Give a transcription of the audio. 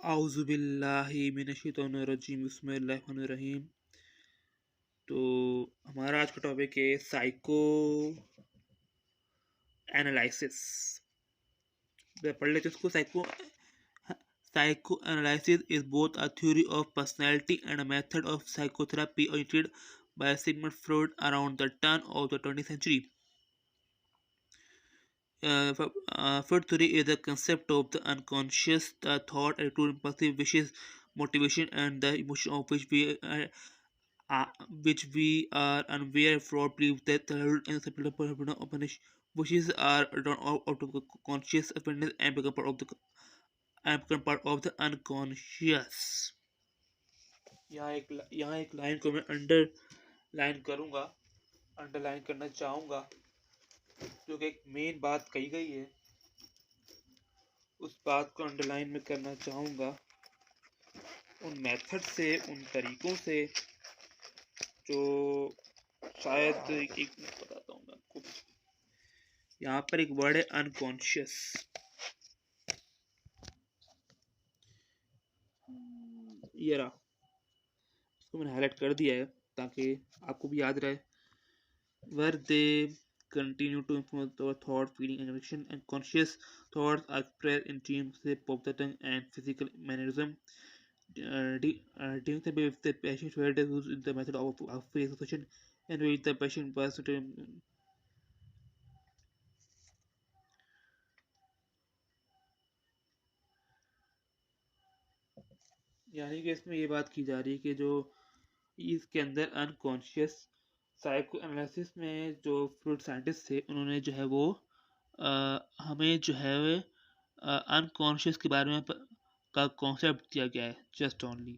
आउज़ुबिल्लाहि मिनश्शैतानिर्रजीम बिस्मिल्लाहिर्रहमानिर्रहीम। तो हमारा आज का टॉपिक है साइको एनालिसिस। पढ़ लेते इसको। Psychoanalysis is both a theory of personality and a method of psychotherapy originated by Sigmund Freud around the turn of the 20th century. Freud theory is the concept of the unconscious, the thought, attitude, impulsive wishes, motivation, and the emotion of which we are unaware. Freud believes that the adult and wishes are drawn out of the conscious awareness and become part of the unconscious. यहाँ एक line को मैं underline करना चाहूँगा, जो कि एक main बात कही गई है, उस बात को अंडरलाइन में करना चाहूँगा उन मेथड से, उन तरीकों से जो शायद एक मिनट बताता हूँ मैं आपको। यहाँ पर एक वर्ड है अनकॉन्शियस। ये रहा, इसको मैंने हाईलाइट कर दिया है ताकि आपको भी याद रहे। Where they continue to influence our thought, feeling, and action, and conscious thoughts are expressed in dreams, shape of the tongue, and physical mannerism. During the patient where they use the method of face association and with the patient was to यानी कि इसमें ये बात की जा रही है कि जो इसके अंदर अनकॉन्शियस साइको एनालिसिस में जो फ्रूड साइंटिस्ट थे, उन्होंने जो है वो हमें जो है अनकॉन्शियस के बारे में का कॉन्सेप्ट दिया गया है, जस्ट ओनली।